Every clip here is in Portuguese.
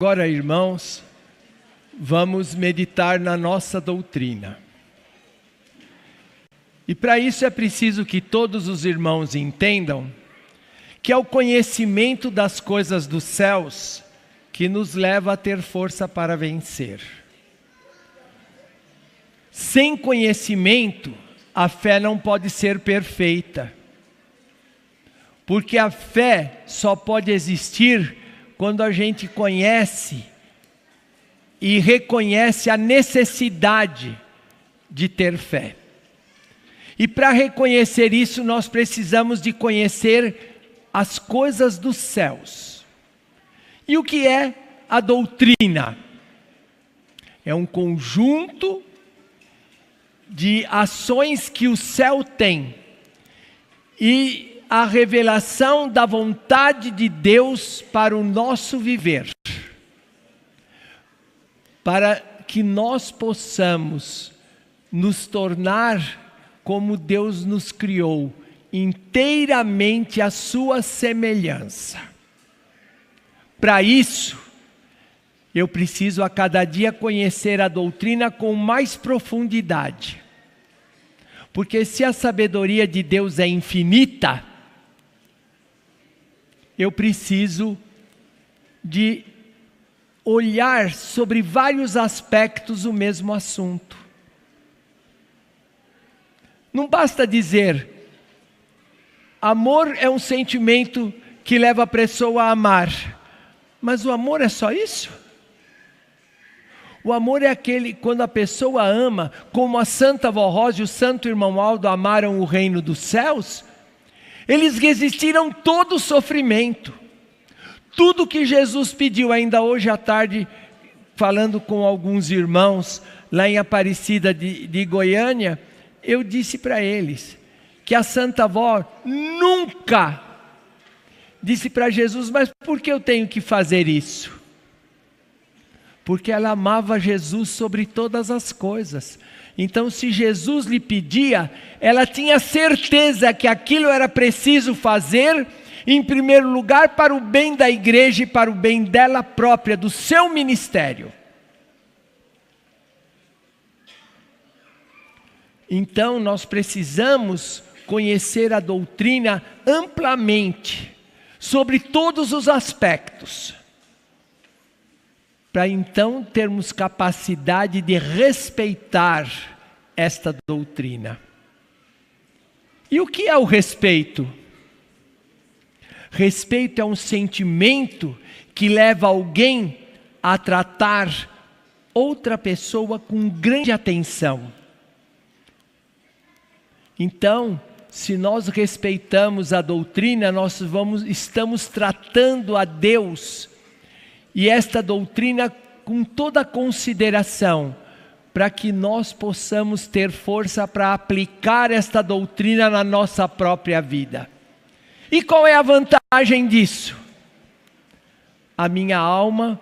Agora, irmãos, vamos meditar na nossa doutrina. E para isso é preciso que todos os irmãos entendam que é o conhecimento das coisas dos céus que nos leva a ter força para vencer. Sem conhecimento, a fé não pode ser perfeita. Porque a fé só pode existir quando a gente conhece e reconhece a necessidade de ter fé. E para reconhecer isso, nós precisamos de conhecer as coisas dos céus. E o que é a doutrina? É um conjunto de ações que o céu tem e a revelação da vontade de Deus para o nosso viver, para que nós possamos nos tornar como Deus nos criou, inteiramente à sua semelhança. Para isso, eu preciso a cada dia conhecer a doutrina com mais profundidade. Porque se a sabedoria de Deus é infinita, eu preciso de olhar sobre vários aspectos o mesmo assunto. Não basta dizer, amor é um sentimento que leva a pessoa a amar. Mas o amor é só isso? O amor é aquele quando a pessoa ama, como a Santa Vó Rosa e o Santo Irmão Aldo amaram o reino dos céus. Eles resistiram todo o sofrimento. Tudo que Jesus pediu, ainda hoje à tarde, falando com alguns irmãos lá em Aparecida de Goiânia, eu disse para eles que a Santa Vó nunca disse para Jesus, mas por que eu tenho que fazer isso? Porque ela amava Jesus sobre todas as coisas. Então, se Jesus lhe pedia, ela tinha certeza que aquilo era preciso fazer, em primeiro lugar, para o bem da igreja e para o bem dela própria, do seu ministério. Então, nós precisamos conhecer a doutrina amplamente, sobre todos os aspectos, para então termos capacidade de respeitar esta doutrina. E o que é o respeito? Respeito é um sentimento que leva alguém a tratar outra pessoa com grande atenção. Então, se nós respeitamos a doutrina, nós estamos tratando a Deus e esta doutrina com toda a consideração, para que nós possamos ter força para aplicar esta doutrina na nossa própria vida. E qual é a vantagem disso? A minha alma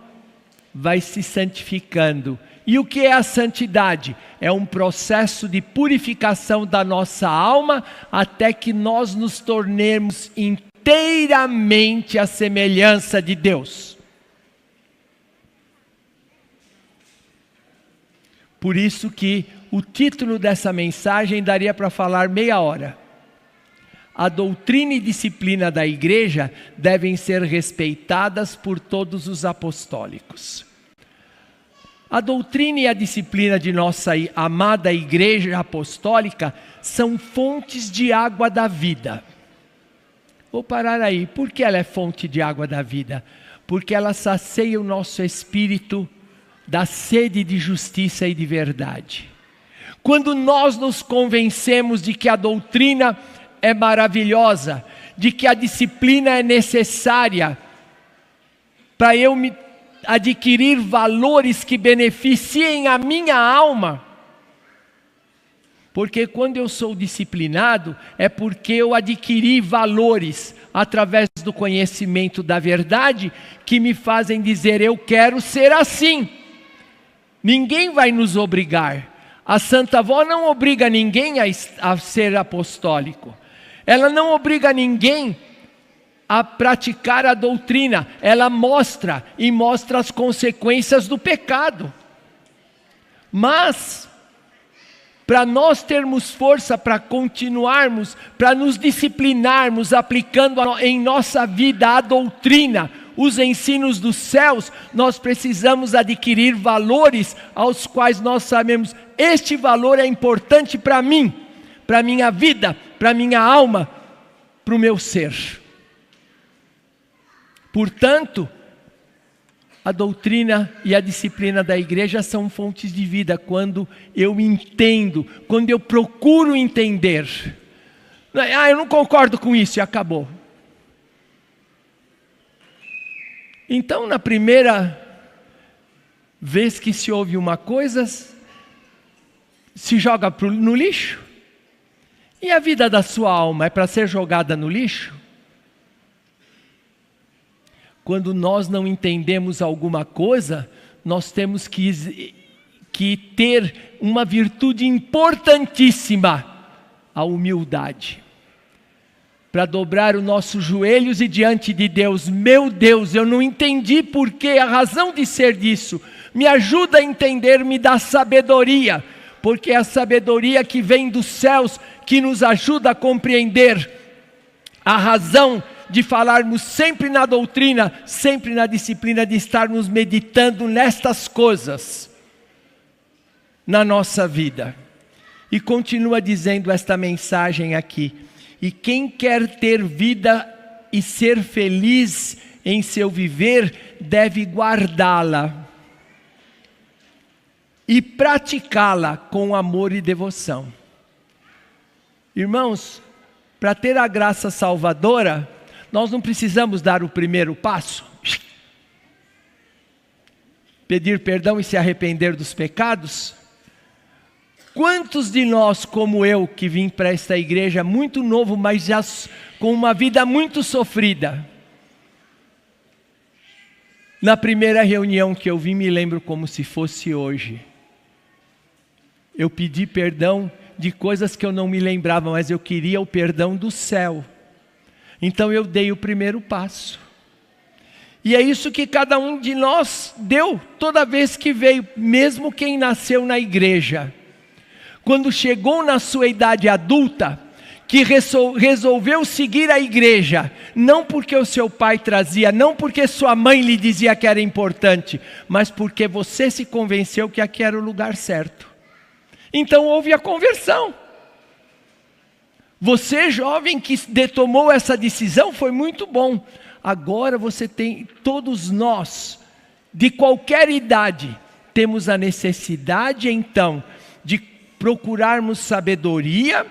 vai se santificando. E o que é a santidade? É um processo de purificação da nossa alma, até que nós nos tornemos inteiramente à semelhança de Deus. Por isso que o título dessa mensagem daria para falar meia hora. A doutrina e disciplina da igreja devem ser respeitadas por todos os apostólicos. A doutrina e a disciplina de nossa amada igreja apostólica são fontes de água da vida. Vou parar aí. Por que ela é fonte de água da vida? Porque ela sacia o nosso espírito da sede de justiça e de verdade. Quando nós nos convencemos de que a doutrina é maravilhosa, de que a disciplina é necessária para eu me adquirir valores que beneficiem a minha alma, porque quando eu sou disciplinado é porque eu adquiri valores através do conhecimento da verdade que me fazem dizer eu quero ser assim. Ninguém vai nos obrigar. A Santa Vó não obriga ninguém a ser apostólico. Ela não obriga ninguém a praticar a doutrina. Ela mostra as consequências do pecado. Mas, para nós termos força para continuarmos, para nos disciplinarmos, aplicando em nossa vida a doutrina, os ensinos dos céus, nós precisamos adquirir valores aos quais nós sabemos, este valor é importante para mim, para a minha vida, para a minha alma, para o meu ser. Portanto, a doutrina e a disciplina da igreja são fontes de vida quando eu entendo, quando eu procuro entender. Eu não concordo com isso e acabou. Então, na primeira vez que se ouve uma coisa, se joga no lixo? E a vida da sua alma é para ser jogada no lixo? Quando nós não entendemos alguma coisa, nós temos que ter uma virtude importantíssima, a humildade. Para dobrar os nossos joelhos e diante de Deus, meu Deus, eu não entendi porque, a razão de ser disso, me ajuda a entender, me dá sabedoria, porque é a sabedoria que vem dos céus, que nos ajuda a compreender a razão de falarmos sempre na doutrina, sempre na disciplina, de estarmos meditando nestas coisas, na nossa vida. E continua dizendo esta mensagem aqui: e quem quer ter vida e ser feliz em seu viver, deve guardá-la e praticá-la com amor e devoção. Irmãos, para ter a graça salvadora, nós não precisamos dar o primeiro passo, pedir perdão e se arrepender dos pecados. Quantos de nós, como eu, que vim para esta igreja muito novo, mas já com uma vida muito sofrida, na primeira reunião que eu vim, me lembro como se fosse hoje, eu pedi perdão de coisas que eu não me lembrava, mas eu queria o perdão do céu. Então eu dei o primeiro passo. E é isso que cada um de nós deu toda vez que veio, mesmo quem nasceu na igreja. Quando chegou na sua idade adulta, que resolveu seguir a igreja, não porque o seu pai trazia, não porque sua mãe lhe dizia que era importante, mas porque você se convenceu que aqui era o lugar certo. Então houve a conversão. Você, jovem, que tomou essa decisão, foi muito bom. Agora você tem, todos nós, de qualquer idade, temos a necessidade então de procurarmos sabedoria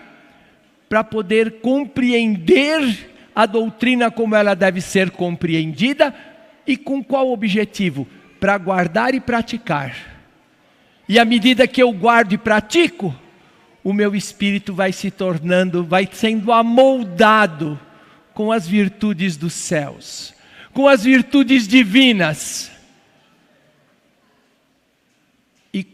para poder compreender a doutrina como ela deve ser compreendida. E com qual objetivo? Para guardar e praticar. E à medida que eu guardo e pratico, o meu espírito vai se tornando, vai sendo amoldado com as virtudes dos céus, com as virtudes divinas. E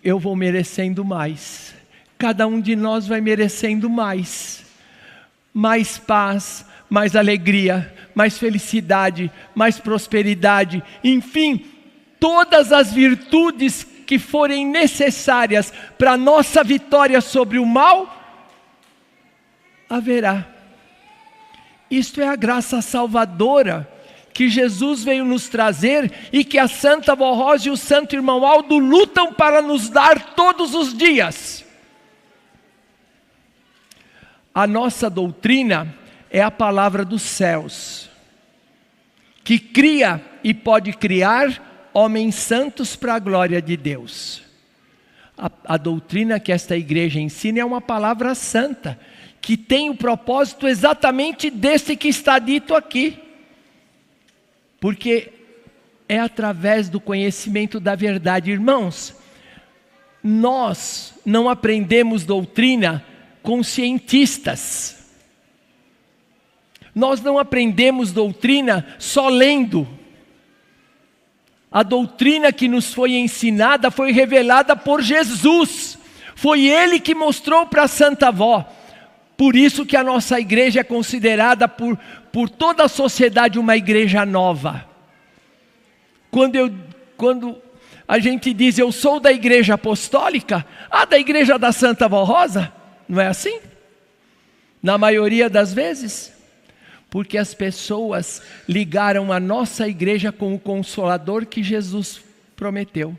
eu vou merecendo mais. Cada um de nós vai merecendo mais. Mais paz, mais alegria, mais felicidade, mais prosperidade. Enfim, todas as virtudes que forem necessárias para a nossa vitória sobre o mal, haverá. Isto é a graça salvadora que Jesus veio nos trazer e que a Santa Avó Rosa e o Santo Irmão Aldo lutam para nos dar todos os dias. A nossa doutrina é a palavra dos céus, que cria e pode criar homens santos para a glória de Deus. A doutrina que esta igreja ensina é uma palavra santa, que tem o propósito exatamente desse que está dito aqui. Porque é através do conhecimento da verdade. Irmãos, nós não aprendemos doutrina com cientistas. Nós não aprendemos doutrina só lendo. A doutrina que nos foi ensinada foi revelada por Jesus. Foi Ele que mostrou para a Santa Avó. Por isso que a nossa igreja é considerada por toda a sociedade uma igreja nova. Quando a gente diz, eu sou da igreja apostólica, da igreja da Santa Vó Rosa, não é assim? Na maioria das vezes, porque as pessoas ligaram a nossa igreja com o Consolador que Jesus prometeu.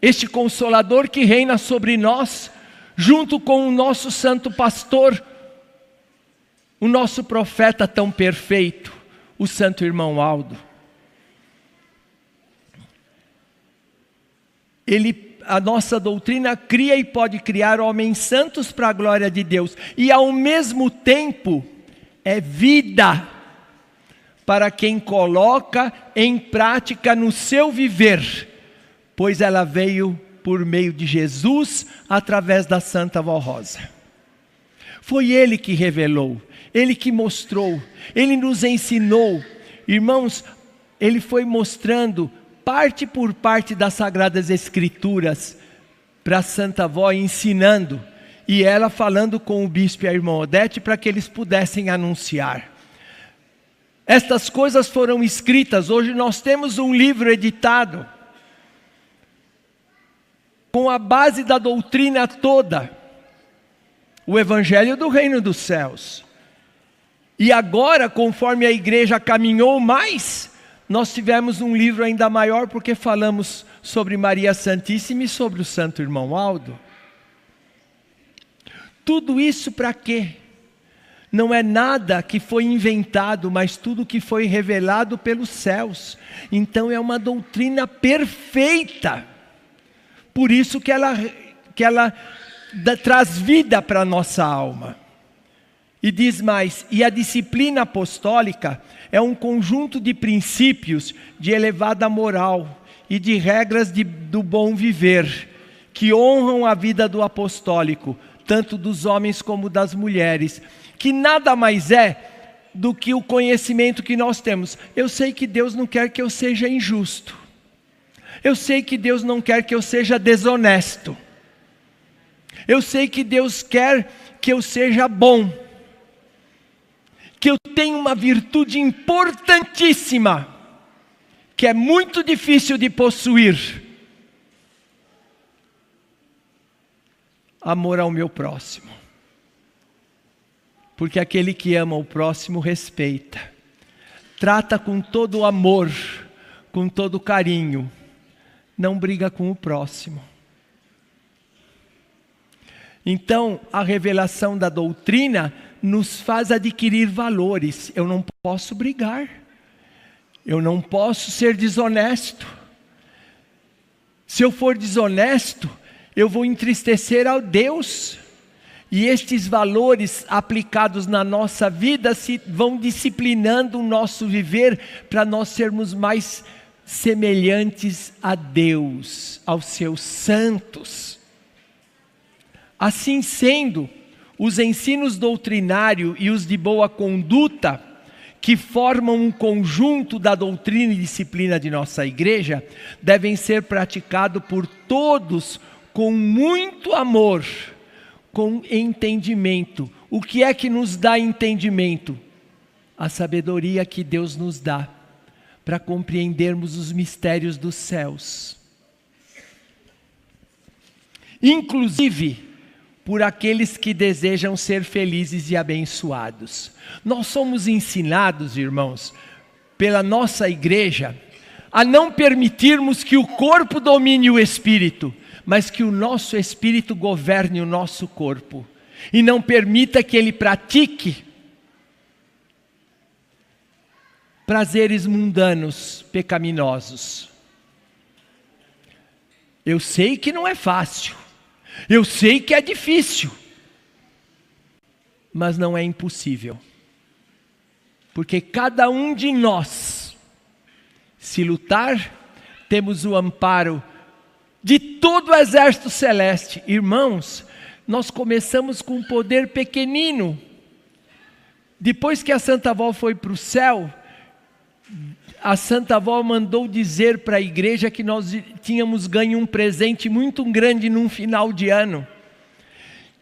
Este Consolador que reina sobre nós, junto com o nosso santo pastor, o nosso profeta tão perfeito, o santo irmão Aldo. A nossa doutrina cria e pode criar homens santos para a glória de Deus, e ao mesmo tempo é vida para quem coloca em prática no seu viver, pois ela veio por meio de Jesus, através da Santa Vó Rosa. Foi Ele que revelou, Ele que mostrou, Ele nos ensinou. Irmãos, Ele foi mostrando parte por parte das Sagradas Escrituras para a Santa Vó, ensinando, e ela falando com o bispo e a irmã Odete para que eles pudessem anunciar. Estas coisas foram escritas, hoje nós temos um livro editado, com a base da doutrina toda, o Evangelho do Reino dos Céus. E agora, conforme a igreja caminhou mais, nós tivemos um livro ainda maior, porque falamos sobre Maria Santíssima e sobre o Santo Irmão Aldo. Tudo isso para quê? Não é nada que foi inventado, mas tudo que foi revelado pelos céus. Então é uma doutrina perfeita. Por isso que ela traz vida para a nossa alma. E diz mais, e a disciplina apostólica é um conjunto de princípios de elevada moral e de regras do bom viver, que honram a vida do apostólico, tanto dos homens como das mulheres, que nada mais é do que o conhecimento que nós temos. Eu sei que Deus não quer que eu seja injusto. Eu sei que Deus não quer que eu seja desonesto. Eu sei que Deus quer que eu seja bom. Que eu tenho uma virtude importantíssima, que é muito difícil de possuir. Amor ao meu próximo. Porque aquele que ama o próximo respeita. Trata com todo amor, com todo carinho. Não briga com o próximo. Então, a revelação da doutrina nos faz adquirir valores. Eu não posso brigar. Eu não posso ser desonesto. Se eu for desonesto, eu vou entristecer ao Deus. E estes valores aplicados na nossa vida vão disciplinando o nosso viver para nós sermos mais semelhantes a Deus, aos seus santos. Assim sendo, os ensinos doutrinários e os de boa conduta, que formam um conjunto da doutrina e disciplina de nossa igreja, devem ser praticados por todos com muito amor, com entendimento. O que é que nos dá entendimento? A sabedoria que Deus nos dá para compreendermos os mistérios dos céus. Inclusive, por aqueles que desejam ser felizes e abençoados. Nós somos ensinados, irmãos, pela nossa igreja, a não permitirmos que o corpo domine o espírito, mas que o nosso espírito governe o nosso corpo. E não permita que ele pratique prazeres mundanos, pecaminosos. Eu sei que não é fácil. Eu sei que é difícil. Mas não é impossível. Porque cada um de nós, se lutar, temos o amparo de todo o exército celeste. Irmãos, nós começamos com um poder pequenino. Depois que a Santa Vó foi para o céu, a Santa Vó mandou dizer para a igreja que nós tínhamos ganho um presente muito grande num final de ano.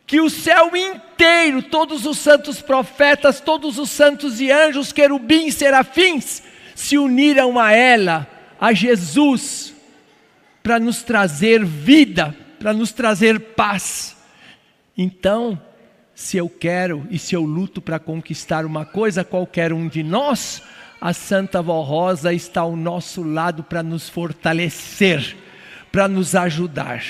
que o céu inteiro, todos os santos profetas, todos os santos e anjos, querubins, serafins, se uniram a ela, a Jesus, para nos trazer vida, para nos trazer paz. Então, se eu quero e se eu luto para conquistar uma coisa, qualquer um de nós, a Santa Vó Rosa está ao nosso lado para nos fortalecer, para nos ajudar.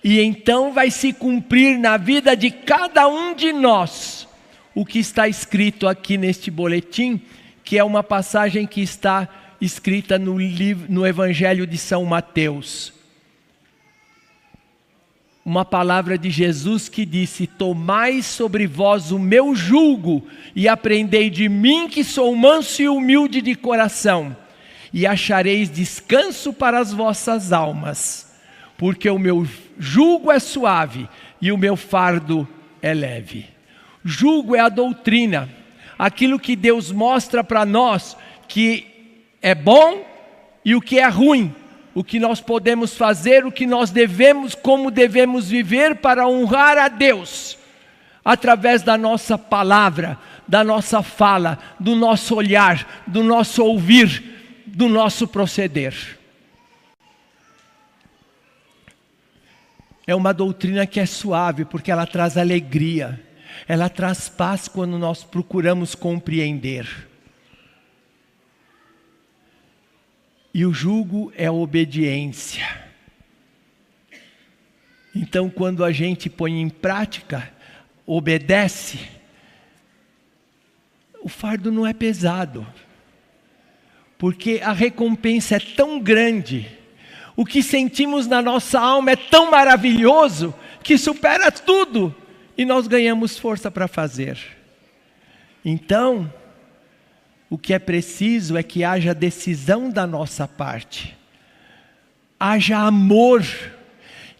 E então vai se cumprir na vida de cada um de nós o que está escrito aqui neste boletim, que é uma passagem que está escrita no Evangelho de São Mateus. Uma palavra de Jesus que disse: tomai sobre vós o meu jugo e aprendei de mim, que sou manso e humilde de coração, e achareis descanso para as vossas almas, porque o meu jugo é suave e o meu fardo é leve. Jugo é a doutrina, aquilo que Deus mostra para nós que é bom e o que é ruim, o que nós podemos fazer, o que nós devemos, como devemos viver para honrar a Deus, através da nossa palavra, da nossa fala, do nosso olhar, do nosso ouvir, do nosso proceder. É uma doutrina que é suave, porque ela traz alegria, ela traz paz quando nós procuramos compreender. E o jugo é a obediência. Então, quando a gente põe em prática, obedece, o fardo não é pesado, porque a recompensa é tão grande, o que sentimos na nossa alma é tão maravilhoso, que supera tudo, e nós ganhamos força para fazer. Então, o que é preciso é que haja decisão da nossa parte, haja amor,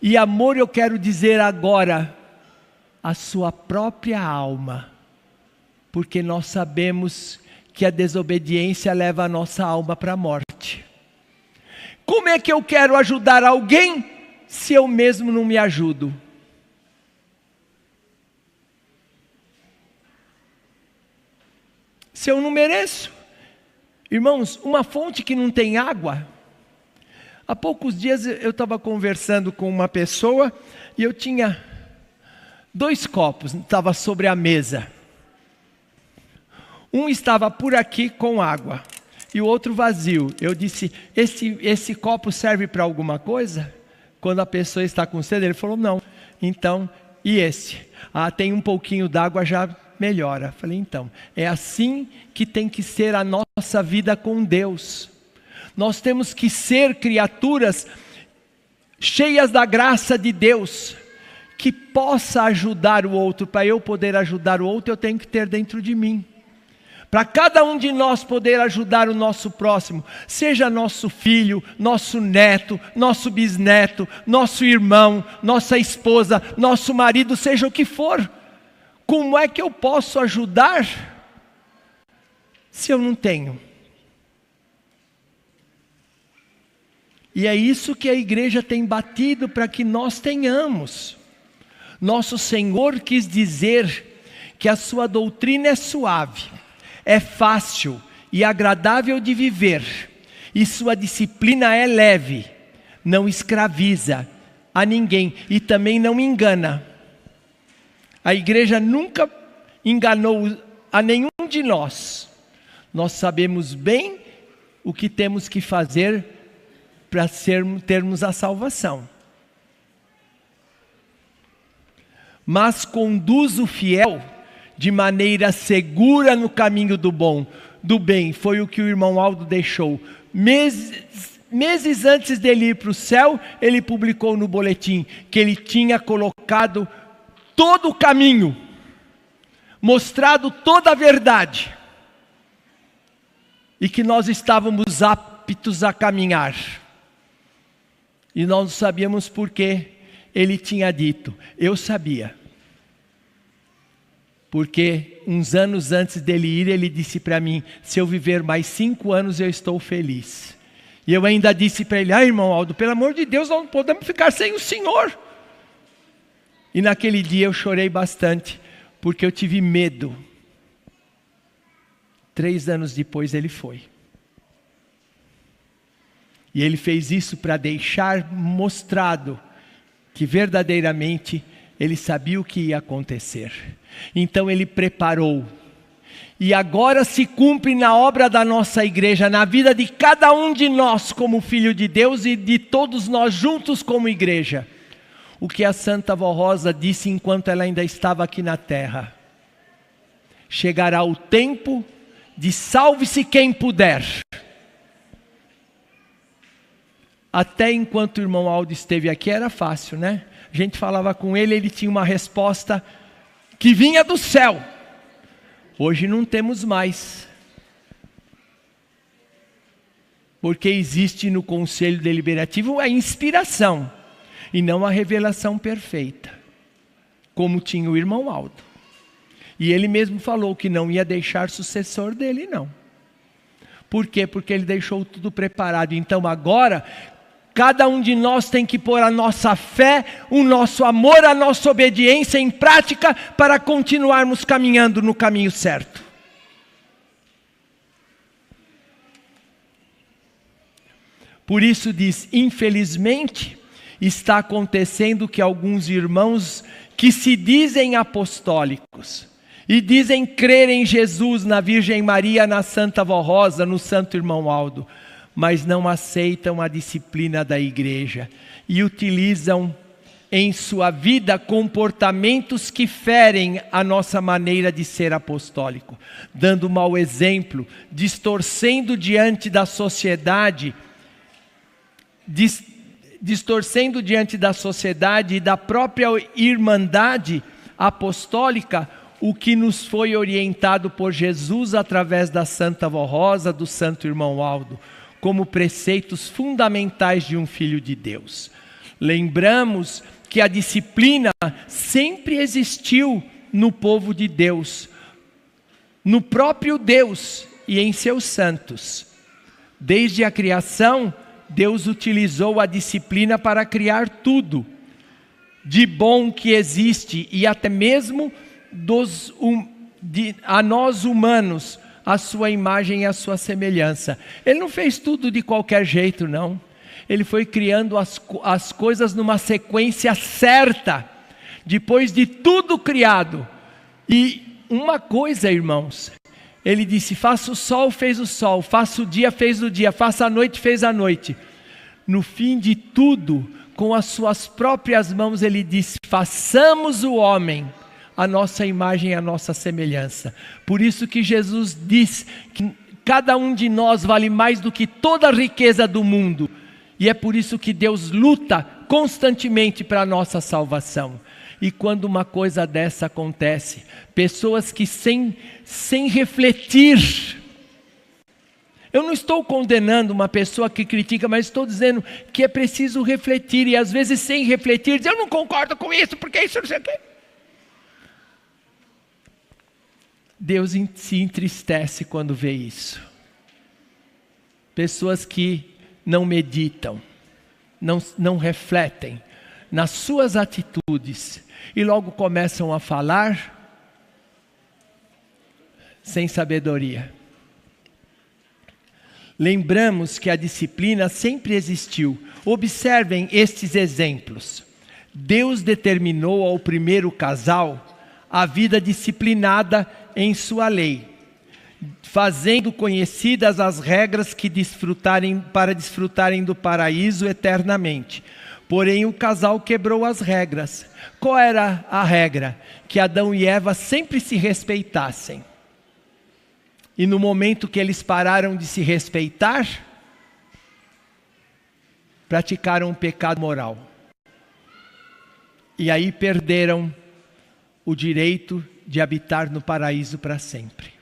e amor eu quero dizer agora, a sua própria alma, porque nós sabemos que a desobediência leva a nossa alma para a morte. Como é que eu quero ajudar alguém, se eu mesmo não me ajudo? Se eu não mereço. Irmãos, uma fonte que não tem água. Há poucos dias eu estava conversando com uma pessoa e eu tinha 2 copos, estava sobre a mesa. Um estava por aqui com água e o outro vazio. Eu disse: esse copo serve para alguma coisa? Quando a pessoa está com sede, ele falou: não. Então, e esse? Ah, tem um pouquinho d'água, já melhora. Falei: então, é assim que tem que ser a nossa vida com Deus. Nós temos que ser criaturas cheias da graça de Deus, que possa ajudar o outro. Para eu poder ajudar o outro, eu tenho que ter dentro de mim. Para cada um de nós poder ajudar o nosso próximo, seja nosso filho, nosso neto, nosso bisneto, nosso irmão, nossa esposa, nosso marido, seja o que for. Como é que eu posso ajudar se eu não tenho? E é isso que a igreja tem batido para que nós tenhamos. Nosso Senhor quis dizer que a sua doutrina é suave, é fácil e agradável de viver, e sua disciplina é leve, não escraviza a ninguém e também não engana. A igreja nunca enganou a nenhum de nós. Nós sabemos bem o que temos que fazer para termos a salvação. Mas conduz o fiel de maneira segura no caminho do bem. Foi o que o irmão Aldo deixou. Meses antes dele ir para o céu, ele publicou no boletim que ele tinha colocado todo o caminho, mostrado toda a verdade, e que nós estávamos aptos a caminhar. E nós não sabíamos por quê. Ele tinha dito: eu sabia. Porque uns anos antes dele ir, ele disse para mim: se eu viver mais 5 anos, eu estou feliz. E eu ainda disse para ele: irmão Aldo, pelo amor de Deus, nós não podemos ficar sem o Senhor. E naquele dia eu chorei bastante, porque eu tive medo. 3 anos depois ele foi. E ele fez isso para deixar mostrado que verdadeiramente ele sabia o que ia acontecer. Então ele preparou. E agora se cumpre na obra da nossa igreja, na vida de cada um de nós como filho de Deus e de todos nós juntos como igreja. O que a Santa Vó Rosa disse enquanto ela ainda estava aqui na terra. Chegará o tempo de salve-se quem puder. Até enquanto o irmão Aldo esteve aqui era fácil, né? A gente falava com ele, ele tinha uma resposta que vinha do céu. Hoje não temos mais. Porque existe no Conselho Deliberativo a inspiração e não a revelação perfeita, como tinha o irmão Aldo. E ele mesmo falou que não ia deixar sucessor dele, não. Por quê? Porque ele deixou tudo preparado. Então agora, cada um de nós tem que pôr a nossa fé, o nosso amor, a nossa obediência em prática para continuarmos caminhando no caminho certo. Por isso diz, infelizmente, está acontecendo que alguns irmãos que se dizem apostólicos e dizem crer em Jesus, na Virgem Maria, na Santa Vó Rosa, no Santo Irmão Aldo, mas não aceitam a disciplina da igreja e utilizam em sua vida comportamentos que ferem a nossa maneira de ser apostólico, dando mau exemplo, distorcendo diante da sociedade, distorcendo diante da sociedade e da própria irmandade apostólica o que nos foi orientado por Jesus através da Santa Vó Rosa, do Santo Irmão Aldo, como preceitos fundamentais de um filho de Deus. Lembramos que a disciplina sempre existiu no povo de Deus, no próprio Deus e em seus santos. Desde a criação, Deus utilizou a disciplina para criar tudo de bom que existe e até mesmo a nós humanos, a sua imagem e a sua semelhança. Ele não fez tudo de qualquer jeito, não. Ele foi criando as coisas numa sequência certa, depois de tudo criado. E uma coisa, irmãos, ele disse, faça o sol, fez o sol, faça o dia, fez o dia, faça a noite, fez a noite. No fim de tudo, com as suas próprias mãos, ele disse, façamos o homem a nossa imagem e a nossa semelhança. Por isso que Jesus diz que cada um de nós vale mais do que toda a riqueza do mundo. E é por isso que Deus luta constantemente para a nossa salvação. E quando uma coisa dessa acontece, pessoas que sem refletir, eu não estou condenando uma pessoa que critica, mas estou dizendo que é preciso refletir, e às vezes sem refletir, dizer, eu não concordo com isso, porque isso não sei o quê. Deus se entristece quando vê isso. Pessoas que não meditam, não refletem nas suas atitudes e logo começam a falar sem sabedoria. Lembramos que a disciplina sempre existiu. Observem estes exemplos. Deus determinou ao primeiro casal a vida disciplinada em sua lei, fazendo conhecidas as regras para desfrutarem do paraíso eternamente. Porém, o casal quebrou as regras. Qual era a regra? Que Adão e Eva sempre se respeitassem. E no momento que eles pararam de se respeitar, praticaram um pecado moral. E aí perderam o direito de habitar no paraíso para sempre.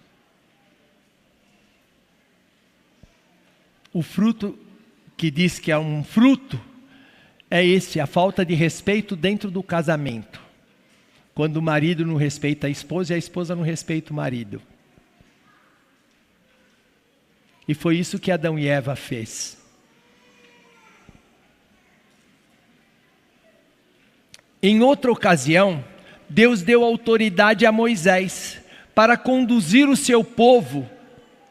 O fruto que diz que é um fruto é esse, a falta de respeito dentro do casamento. Quando o marido não respeita a esposa e a esposa não respeita o marido. E foi isso que Adão e Eva fez. Em outra ocasião, Deus deu autoridade a Moisés para conduzir o seu povo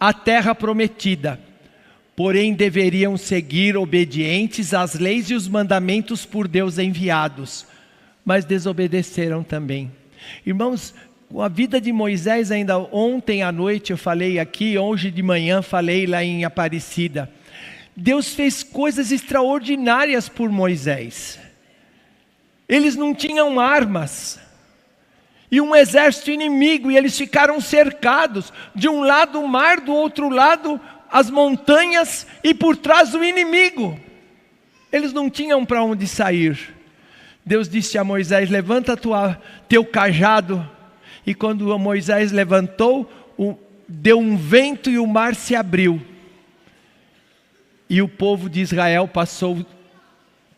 à terra prometida. Porém, deveriam seguir obedientes às leis e os mandamentos por Deus enviados. Mas desobedeceram também. Irmãos, a vida de Moisés, ainda ontem à noite eu falei aqui, hoje de manhã falei lá em Aparecida. Deus fez coisas extraordinárias por Moisés. Eles não tinham armas. E um exército inimigo, e eles ficaram cercados. De um lado o mar, do outro lado as montanhas, e por trás o inimigo. Eles não tinham para onde sair. Deus disse a Moisés: levanta teu cajado. E quando Moisés levantou, deu um vento e o mar se abriu. E o povo de Israel passou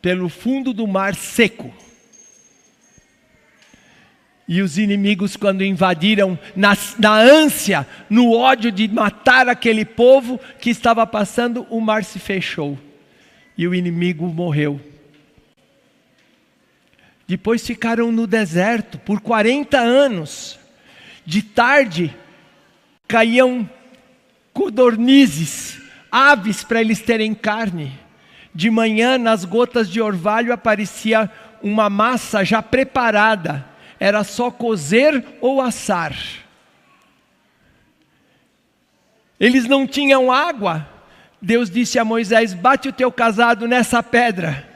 pelo fundo do mar seco. E os inimigos, quando invadiram, na ânsia, no ódio de matar aquele povo que estava passando, o mar se fechou. E o inimigo morreu. Depois ficaram no deserto por 40 anos. De tarde caíam codornizes, aves para eles terem carne. De manhã, nas gotas de orvalho, aparecia uma massa já preparada. Era só cozer ou assar. Eles não tinham água. Deus disse a Moisés: bate o teu cajado nessa pedra.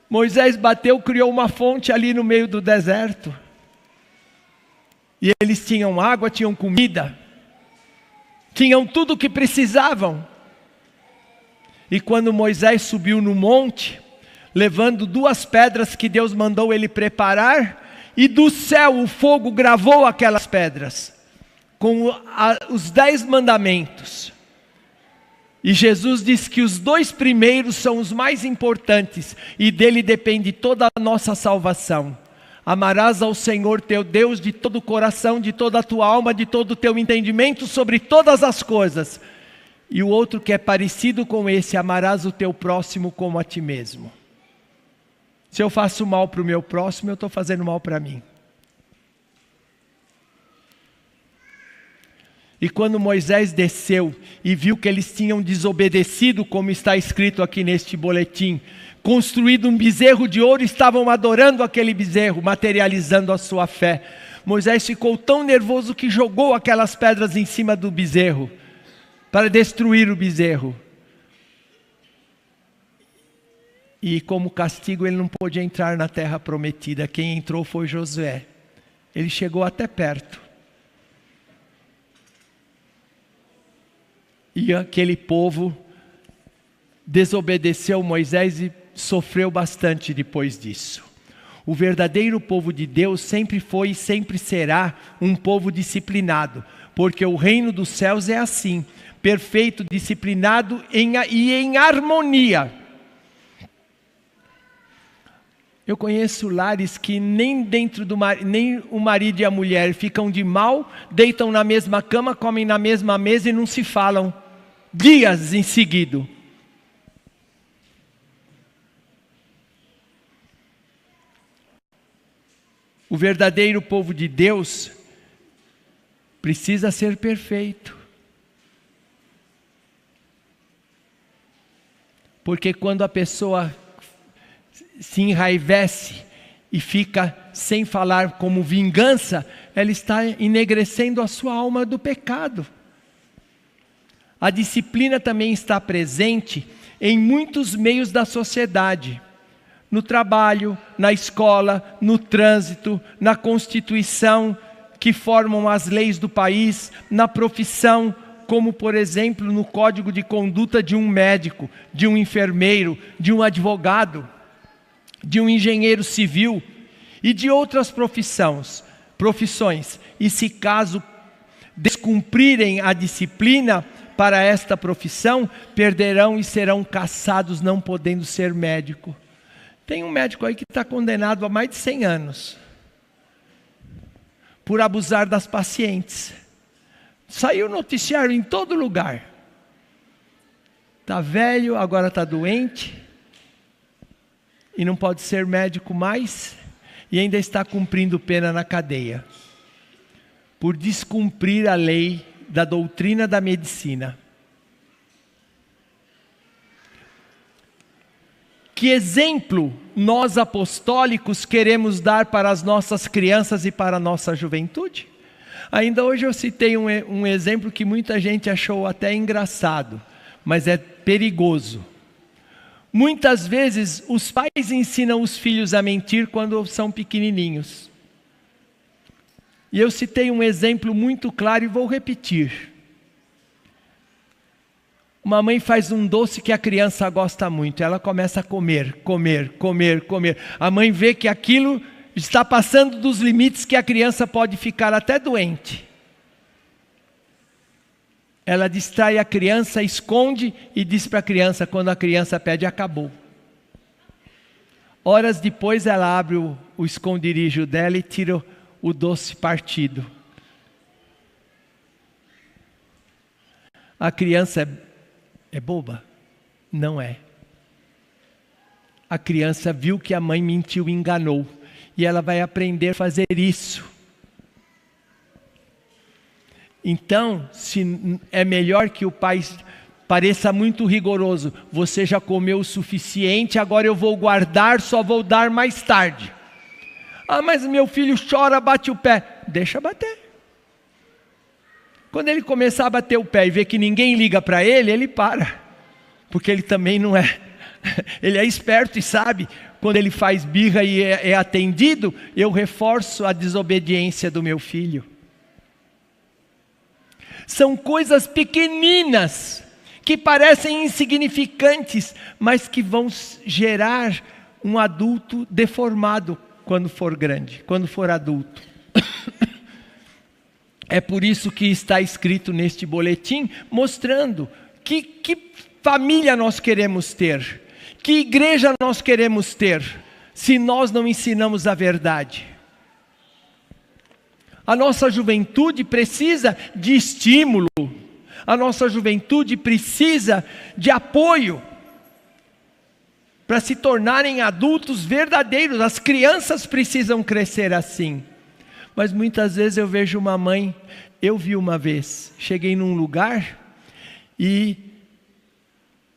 Moisés bateu, criou uma fonte ali no meio do deserto. E eles tinham água, tinham comida. Tinham tudo o que precisavam. E quando Moisés subiu no monte, levando 2 pedras que Deus mandou ele preparar, e do céu o fogo gravou aquelas pedras, com os 10 mandamentos. E Jesus diz que os 2 primeiros são os mais importantes, e dele depende toda a nossa salvação. Amarás ao Senhor teu Deus de todo o coração, de toda a tua alma, de todo o teu entendimento, sobre todas as coisas. E o outro que é parecido com esse: amarás o teu próximo como a ti mesmo. Se eu faço mal para o meu próximo, eu estou fazendo mal para mim. E quando Moisés desceu e viu que eles tinham desobedecido, como está escrito aqui neste boletim, construído um bezerro de ouro, estavam adorando aquele bezerro, materializando a sua fé. Moisés ficou tão nervoso que jogou aquelas pedras em cima do bezerro, para destruir o bezerro. E como castigo ele não pôde entrar na terra prometida. Quem entrou foi Josué. Ele chegou até perto. E aquele povo desobedeceu Moisés e sofreu bastante depois disso. O verdadeiro povo de Deus sempre foi e sempre será um povo disciplinado, porque o reino dos céus é assim, perfeito, disciplinado e em harmonia. Eu conheço lares que nem o marido e a mulher ficam de mal, deitam na mesma cama, comem na mesma mesa e não se falam dias em seguida. O verdadeiro povo de Deus precisa ser perfeito. Porque quando a pessoa se enraivece e fica sem falar como vingança, ela está enegrecendo a sua alma do pecado. A disciplina também está presente em muitos meios da sociedade. No trabalho, na escola, no trânsito, na Constituição, que formam as leis do país, na profissão, como por exemplo no código de conduta de um médico, de um enfermeiro, de um advogado, de um engenheiro civil e de outras profissões. E se caso descumprirem a disciplina para esta profissão, perderão e serão caçados, não podendo ser médico. Tem um médico aí que está condenado a mais de 100 anos por abusar das pacientes. Saiu noticiário em todo lugar. Está velho, agora está doente e não pode ser médico mais. e ainda está cumprindo pena na cadeia, por descumprir a lei da doutrina da medicina. Que exemplo nós apostólicos queremos dar para as nossas crianças e para a nossa juventude? Ainda hoje eu citei um exemplo que muita gente achou até engraçado, mas é perigoso. Muitas vezes os pais ensinam os filhos a mentir quando são pequenininhos. E eu citei um exemplo muito claro e vou repetir. Uma mãe faz um doce que a criança gosta muito, ela começa a comer. A mãe vê que aquilo está passando dos limites que a criança pode ficar até doente. Ela distrai a criança, esconde e diz para a criança, quando a criança pede, acabou. Horas depois ela abre o esconderijo dela e tira o doce partido. A criança é boba? Não é. A criança viu que a mãe mentiu e enganou. E ela vai aprender a fazer isso. Então, é melhor que o pai pareça muito rigoroso. Você já comeu o suficiente, agora eu vou guardar, só vou dar mais tarde. Ah, mas meu filho chora, bate o pé. Deixa bater. Quando ele começar a bater o pé e ver que ninguém liga para ele, ele para. Porque ele também não é. Ele é esperto e sabe, quando ele faz birra e é atendido, eu reforço a desobediência do meu filho. São coisas pequeninas, que parecem insignificantes, mas que vão gerar um adulto deformado quando for grande, quando for adulto. É por isso que está escrito neste boletim, mostrando que família nós queremos ter, que igreja nós queremos ter, se nós não ensinamos a verdade. A nossa juventude precisa de estímulo, a nossa juventude precisa de apoio, para se tornarem adultos verdadeiros. As crianças precisam crescer assim. Mas muitas vezes eu vejo uma mãe, eu vi uma vez, cheguei num lugar e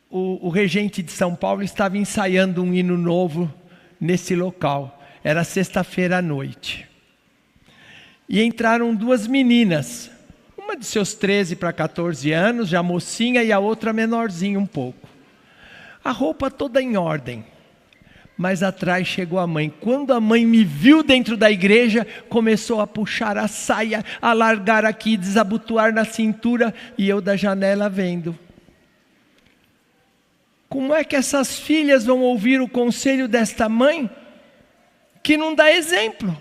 o regente de São Paulo estava ensaiando um hino novo nesse local. Era sexta-feira à noite. E entraram duas meninas, uma de seus 13 para 14 anos, já mocinha, e a outra menorzinha um pouco. A roupa toda em ordem. Mas atrás chegou a mãe. Quando a mãe me viu dentro da igreja, começou a puxar a saia, a largar aqui, desabotoar na cintura, e eu da janela vendo. Como é que essas filhas vão ouvir o conselho desta mãe, que não dá exemplo?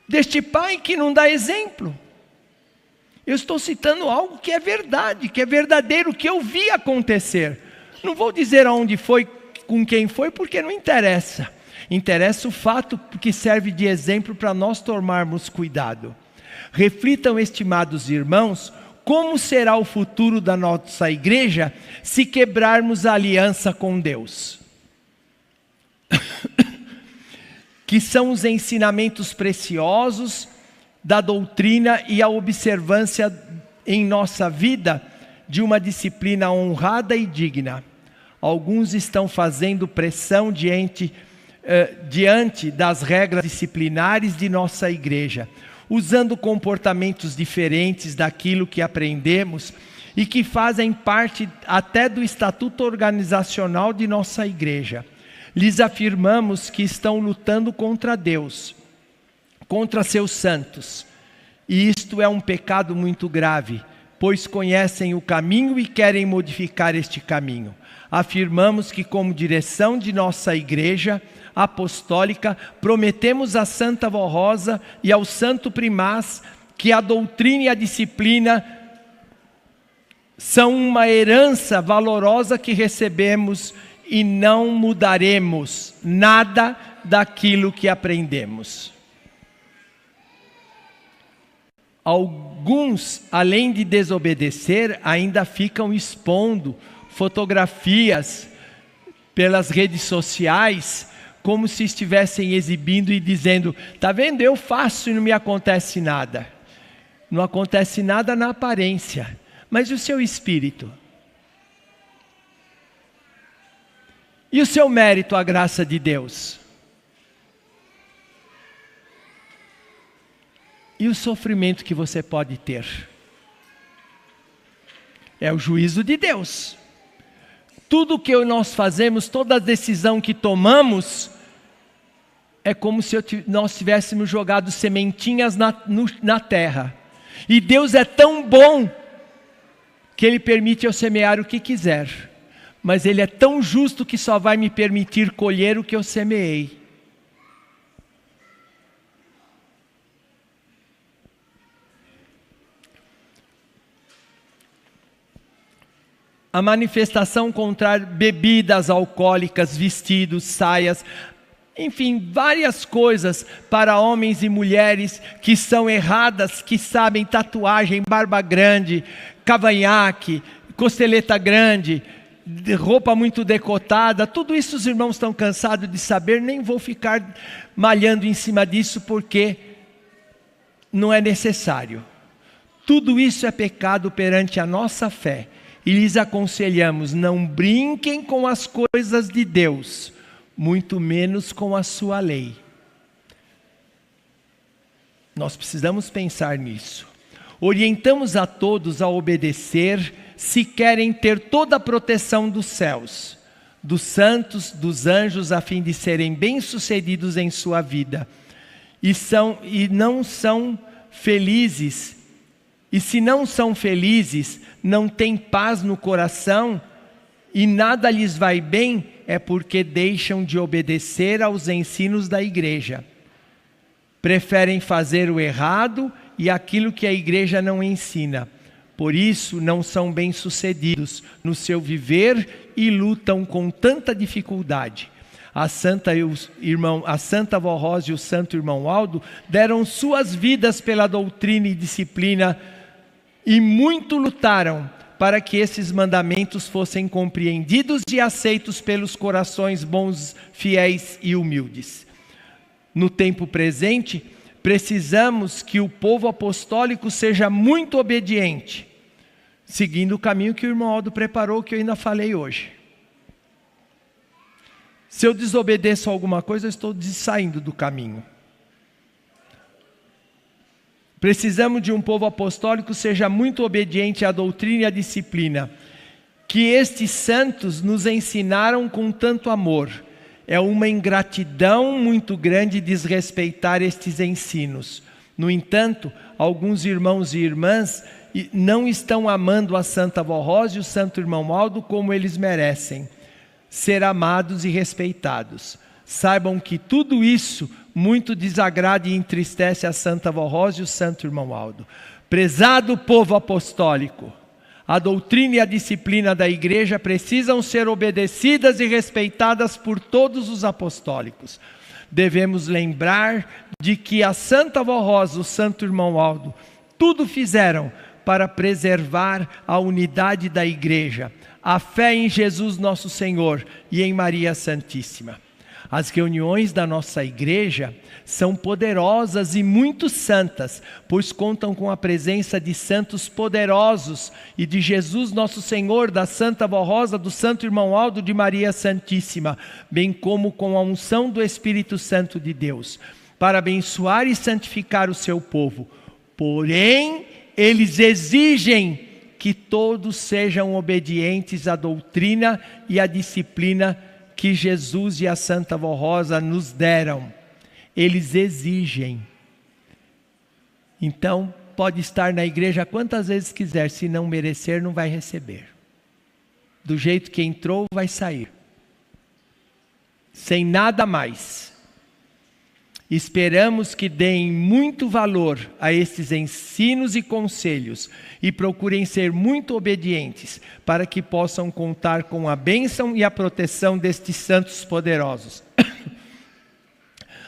Deste pai que não dá exemplo? Eu estou citando algo que é verdade, que é verdadeiro, que eu vi acontecer. Não vou dizer aonde foi, com quem foi, porque não interessa. Interessa o fato que serve de exemplo para nós tomarmos cuidado. Reflitam, estimados irmãos, como será o futuro da nossa igreja se quebrarmos a aliança com Deus. Que são os ensinamentos preciosos da doutrina e a observância em nossa vida de uma disciplina honrada e digna. Alguns estão fazendo pressão diante das regras disciplinares de nossa igreja, usando comportamentos diferentes daquilo que aprendemos e que fazem parte até do estatuto organizacional de nossa igreja. Lhes afirmamos que estão lutando contra Deus, contra seus santos. E isto é um pecado muito grave, pois conhecem o caminho e querem modificar este caminho. Afirmamos que, como direção de nossa igreja apostólica, prometemos à Santa Vó Rosa e ao Santo Primaz que a doutrina e a disciplina são uma herança valorosa que recebemos e não mudaremos nada daquilo que aprendemos. Alguns, além de desobedecer, ainda ficam expondo fotografias pelas redes sociais como se estivessem exibindo e dizendo: está vendo, eu faço e não me acontece nada. Não acontece nada na aparência, mas e o seu espírito? E o seu mérito, a graça de Deus? E o sofrimento que você pode ter? É o juízo de Deus. Tudo que nós fazemos, toda decisão que tomamos, é como se nós tivéssemos jogado sementinhas na terra. E Deus é tão bom, que Ele permite eu semear o que quiser. Mas Ele é tão justo que só vai me permitir colher o que eu semeei. A manifestação contra bebidas alcoólicas, vestidos, saias, enfim, várias coisas para homens e mulheres que são erradas, que sabem tatuagem, barba grande, cavanhaque, costeleta grande, roupa muito decotada, tudo isso os irmãos estão cansados de saber, nem vou ficar malhando em cima disso porque não é necessário. Tudo isso é pecado perante a nossa fé. E lhes aconselhamos: não brinquem com as coisas de Deus, muito menos com a sua lei. Nós precisamos pensar nisso. Orientamos a todos a obedecer, se querem ter toda a proteção dos céus, dos santos, dos anjos, a fim de serem bem-sucedidos em sua vida. E não são felizes. E se não são felizes, não têm paz no coração e nada lhes vai bem, é porque deixam de obedecer aos ensinos da igreja. Preferem fazer o errado e aquilo que a igreja não ensina. Por isso não são bem-sucedidos no seu viver e lutam com tanta dificuldade. A Santa Vó Rosa e o Santo Irmão Aldo deram suas vidas pela doutrina e disciplina e muito lutaram para que esses mandamentos fossem compreendidos e aceitos pelos corações bons, fiéis e humildes. No tempo presente, precisamos que o povo apostólico seja muito obediente, seguindo o caminho que o irmão Aldo preparou, que eu ainda falei hoje. Se eu desobedeço a alguma coisa, eu estou saindo do caminho. Precisamos de um povo apostólico que seja muito obediente à doutrina e à disciplina, que estes santos nos ensinaram com tanto amor. É uma ingratidão muito grande desrespeitar estes ensinos. No entanto, alguns irmãos e irmãs não estão amando a Santa Vó Rosa e o Santo Irmão Aldo como eles merecem ser amados e respeitados. Saibam que tudo isso muito desagrada e entristece a Santa Vó Rosa e o Santo Irmão Aldo. Prezado povo apostólico, a doutrina e a disciplina da igreja precisam ser obedecidas e respeitadas por todos os apostólicos. Devemos lembrar de que a Santa Vó Rosa e o Santo Irmão Aldo tudo fizeram para preservar a unidade da igreja, a fé em Jesus nosso Senhor e em Maria Santíssima. As reuniões da nossa igreja são poderosas e muito santas, pois contam com a presença de santos poderosos e de Jesus nosso Senhor, da Santa Vó Rosa, do Santo Irmão Aldo, de Maria Santíssima, bem como com a unção do Espírito Santo de Deus, para abençoar e santificar o seu povo. Porém, eles exigem que todos sejam obedientes à doutrina e à disciplina que Jesus e a Santa Vó Rosa nos deram. Eles exigem. Então, pode estar na igreja quantas vezes quiser, se não merecer, não vai receber. Do jeito que entrou, vai sair. Sem nada mais. Esperamos que deem muito valor a estes ensinos e conselhos e procurem ser muito obedientes para que possam contar com a bênção e a proteção destes santos poderosos.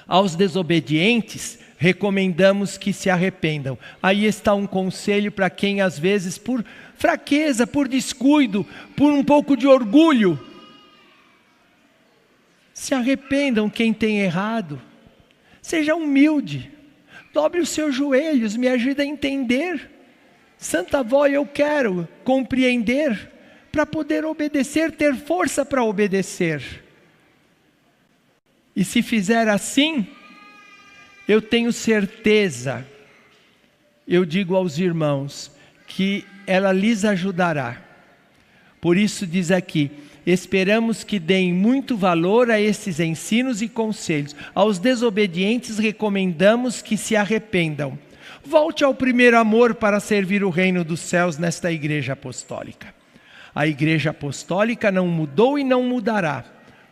Aos desobedientes, recomendamos que se arrependam. Aí está um conselho para quem às vezes por fraqueza, por descuido, por um pouco de orgulho, Se arrependam quem tem errado. Seja humilde. Dobre os seus joelhos, me ajude a entender. Santa Avó, eu quero compreender para poder obedecer, ter força para obedecer. E se fizer assim, eu tenho certeza, eu digo aos irmãos, que ela lhes ajudará. Por isso diz aqui, esperamos que deem muito valor a esses ensinos e conselhos. Aos desobedientes recomendamos que se arrependam. Volte ao primeiro amor para servir o reino dos céus nesta igreja apostólica. A igreja apostólica não mudou e não mudará,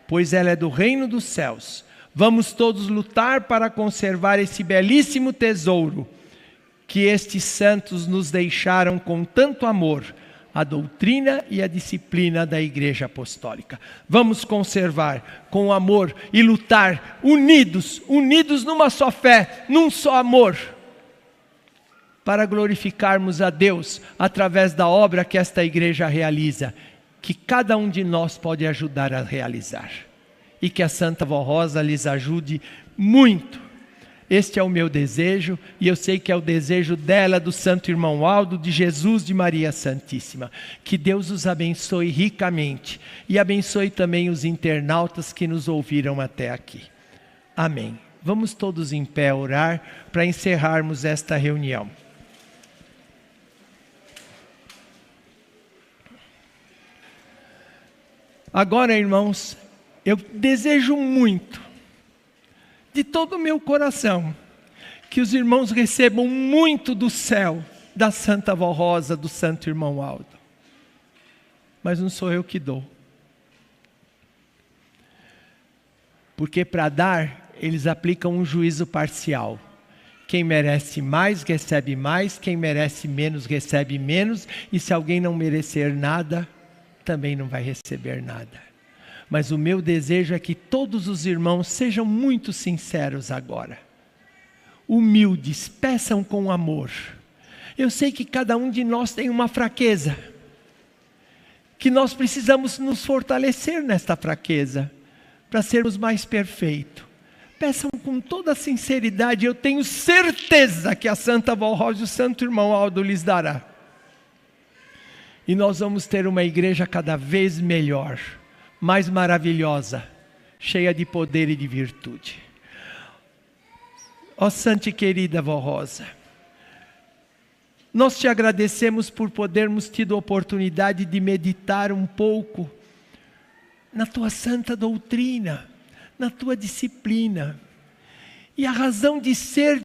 pois ela é do reino dos céus. Vamos todos lutar para conservar esse belíssimo tesouro que estes santos nos deixaram com tanto amor, a doutrina e a disciplina da igreja apostólica. Vamos conservar com amor e lutar unidos numa só fé, num só amor, para glorificarmos a Deus através da obra que esta igreja realiza, que cada um de nós pode ajudar a realizar. E que a Santa Vó Rosa lhes ajude muito. Este é o meu desejo, e eu sei que é o desejo dela, do Santo Irmão Aldo, de Jesus, de Maria Santíssima. Que Deus os abençoe ricamente, e abençoe também os internautas que nos ouviram até aqui. Amém. Vamos todos em pé orar para encerrarmos esta reunião. Agora, irmãos, eu desejo muito, de todo o meu coração, que os irmãos recebam muito do céu, da Santa Vó Rosa, do Santo Irmão Aldo. Mas não sou eu que dou. Porque para dar, eles aplicam um juízo parcial. Quem merece mais, recebe mais. Quem merece menos, recebe menos. E se alguém não merecer nada, também não vai receber nada. Mas o meu desejo é que todos os irmãos sejam muito sinceros agora. Humildes, peçam com amor. Eu sei que cada um de nós tem uma fraqueza, que nós precisamos nos fortalecer nesta fraqueza, para sermos mais perfeitos. Peçam com toda a sinceridade, eu tenho certeza que a Santa Vó Rosa e o Santo Irmão Aldo lhes dará. E nós vamos ter uma igreja cada vez melhor, mais maravilhosa, cheia de poder e de virtude. Ó Santa e querida Vó Rosa, nós te agradecemos por podermos tido a oportunidade de meditar um pouco na tua santa doutrina, na tua disciplina. E a razão de ser